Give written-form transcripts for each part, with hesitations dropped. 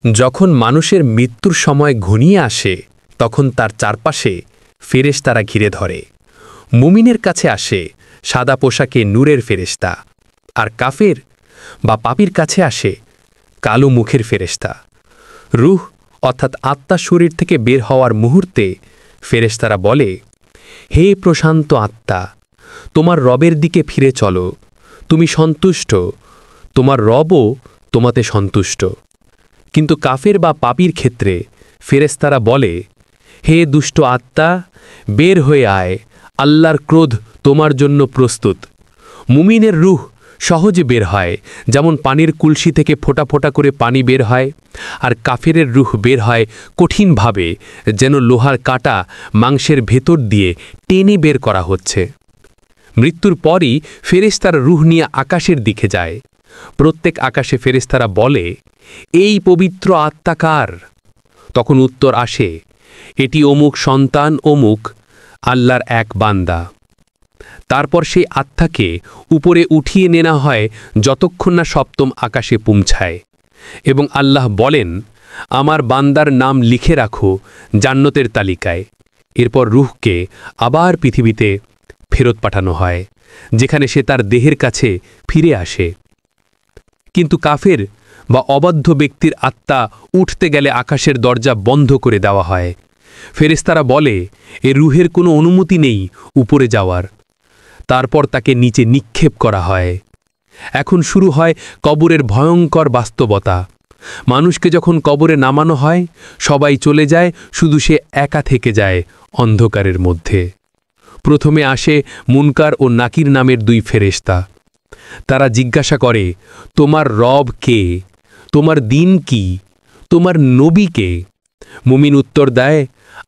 যখন মানুষের মৃত্যুর সময় ঘনিয়ে আসে তখন তার চারপাশে ফেরেশতারা ঘিরে ধরে। মুমিনের কাছে আসে সাদা পোশাকে নূরের ফেরেশতা, আর কাফের বা পাপীর কাছে আসে কালো মুখের ফেরেশতা। রূহ অর্থাৎ আত্মা শরীর থেকে বের হওয়ার মুহূর্তে ফেরেশতারা বলে, হে প্রশান্ত আত্মা, তোমার রবের দিকে ফিরে চলো, তুমি সন্তুষ্ট, তোমার রবও তোমাতে সন্তুষ্ট। কিন্তু কাফের বা পাপীর ক্ষেত্রে ফেরেশতারা বলে, হে দুষ্ট আত্মা, বের হয়ে আয়, আল্লাহর ক্রোধ তোমার জন্য প্রস্তুত। মুমিনের রূহ সহজে বের হয়, যেমন পানির কলসি থেকে ফোঁটা ফোঁটা করে পানি বের হয়, আর কাফেরের রূহ বের হয় কঠিনভাবে, যেন লোহার কাঁটা মাংসের ভেতর দিয়ে টেনে বের করা হচ্ছে। মৃত্যুর পরই ফেরেশতারা রূহ নিয়ে আকাশের দিকে যায়। প্রত্যেক আকাশে ফেরেশতারা বলে, এই পবিত্র আত্মা কার? তখন উত্তর আসে, এটি অমুক সন্তান অমুক, আল্লাহর এক বান্দা। তারপর সেই আত্মাকে উপরে উঠিয়ে নেওয়া হয় যতক্ষণ না সপ্তম আকাশে পৌঁছায়, এবং আল্লাহ বলেন, আমার বান্দার নাম লিখে রাখো জান্নাতের তালিকায়। এরপর রূহকে আবার পৃথিবীতে ফেরত পাঠানো হয়, যেখানে সে তার দেহের কাছে ফিরে আসে। কিন্তু কাফের বা অবাধ্য ব্যক্তির আত্মা উঠতে গেলে আকাশের দরজা বন্ধ করে দেওয়া হয়। ফেরেশতারা বলে, এ রূহের কোনো অনুমতি নেই উপরে যাওয়ার। তারপর তাকে নিচে নিক্ষেপ করা হয়। এখন শুরু হয় কবরের ভয়ঙ্কর বাস্তবতা। মানুষকে যখন কবরে নামানো হয়, সবাই চলে যায়, শুধু সে একা থেকে যায় অন্ধকারের মধ্যে। প্রথমে আসে মুনকার ও নাকির নামের দুই ফেরেশতা। তারা জিজ্ঞাসা করে, তোমার রব কে? তোমার দিন কি? তোমার নবী কে? মুমিন উত্তর দেয়,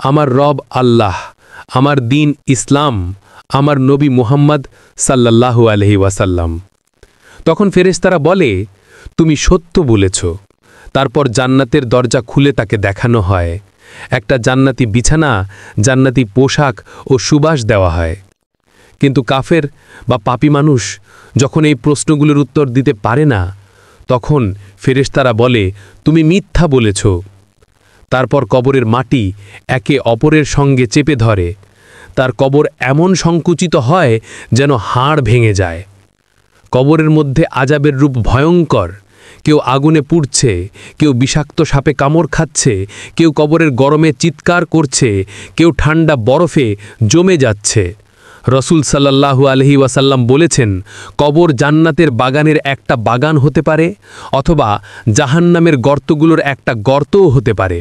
আমার রব আল্লাহ, আমার দিন ইসলাম, আমার নবী মুহাম্মদ সাল্লাল্লাহু আলাইহি ওয়াসাল্লাম। তখন ফেরেশতারা বলে, তুমি সত্য বলেছ। তারপর জান্নাতের দরজা খুলে তাকে দেখানো হয়। একটা জান্নাতি বিছানা, জান্নাতি পোশাক ও সুবাস দেওয়া হয়। কিন্তু কাফের বা পাপী মানুষ যখন এই প্রশ্নগুলোর উত্তর দিতে পারে না, তখন ফেরেশতারা বলে, তুমি মিথ্যা বলেছ। তারপর কবরের মাটি একে অপরের সঙ্গে চেপে ধরে। তার কবর এমন সংকুচিত হয় যেন হাড় ভেঙে যায়। কবরের মধ্যে আযাবের রূপ ভয়ঙ্কর। কেউ আগুনে পুড়ছে, কেউ বিষাক্ত সাপে কামড় খাচ্ছে, কেউ কবরের গরমে চিৎকার করছে, কেউ ঠান্ডা বরফে জমে যাচ্ছে। রসুল সাল্লাল্লাহু আলাইহি ওয়াসাল্লাম বলেছেন, কবর জান্নাতের বাগানের একটা বাগান হতে পারে, অথবা জাহান্নামের গর্তগুলোর একটা গর্তও হতে পারে।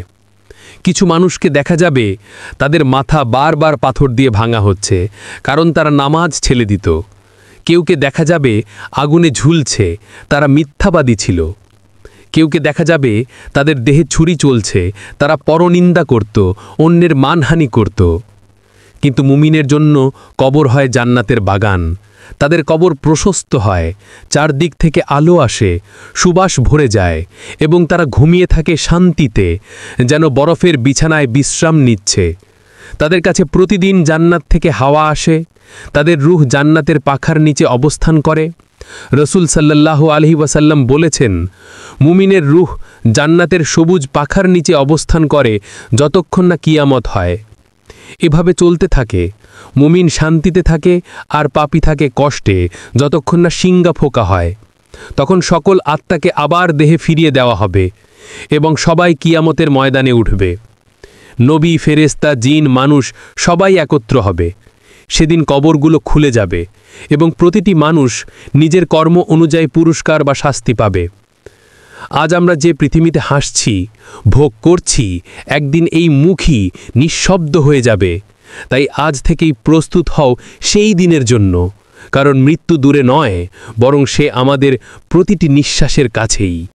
কিছু মানুষকে দেখা যাবে তাদের মাথা বারবার পাথর দিয়ে ভাঙা হচ্ছে, কারণ তারা নামাজ ছেড়ে দিত। কেউকে দেখা যাবে আগুনে ঝুলছে, তারা মিথ্যাবাদী ছিল। কেউকে দেখা যাবে তাদের দেহে ছুরি চলছে, তারা পরনিন্দা করত, অন্যের মানহানি করত। কিন্তু মুমিনের জন্য কবর হয় জান্নাতের বাগান। তাদের কবর প্রশস্ত হয়, চারদিক থেকে আলো আসে, সুবাস ভরে যায়, এবং তারা ঘুমিয়ে থাকে শান্তিতে, যেন বরফের বিছানায় বিশ্রাম নিচ্ছে। তাদের কাছে প্রতিদিন জান্নাত থেকে হাওয়া আসে। তাদের রূহ জান্নাতের পাখার নিচে অবস্থান করে। রসুল সাল্লাল্লাহু আলাইহি ওয়াসাল্লাম বলেছেন, মুমিনের রূহ জান্নাতের সবুজ পাখার নিচে অবস্থান করে যতক্ষণ না কিয়ামত হয়। এভাবে চলতে থাকে। মুমিন শান্তিতে থাকে আর পাপী থাকে কষ্টে, যতক্ষণ না সিংহা ফোঁকা হয়। তখন সকল আত্মাকে আবার দেহে ফিরিয়ে দেওয়া হবে, এবং সবাই কিয়ামতের ময়দানে উঠবে। নবী, ফেরেশতা, জিন, মানুষ সবাই একত্র হবে। সেদিন কবরগুলো খুলে যাবে, এবং প্রতিটি মানুষ নিজের কর্ম অনুযায়ী পুরস্কার বা শাস্তি পাবে। আজ আমরা যে পৃথিবীতে হাসছি, ভোগ করছি, একদিন এই মুখই নিঃশব্দ হয়ে যাবে। তাই আজ থেকেই প্রস্তুত হও সেই দিনের জন্য, কারণ মৃত্যু দূরে নয়, বরং সে আমাদের প্রতিটি নিঃশ্বাসের কাছেই।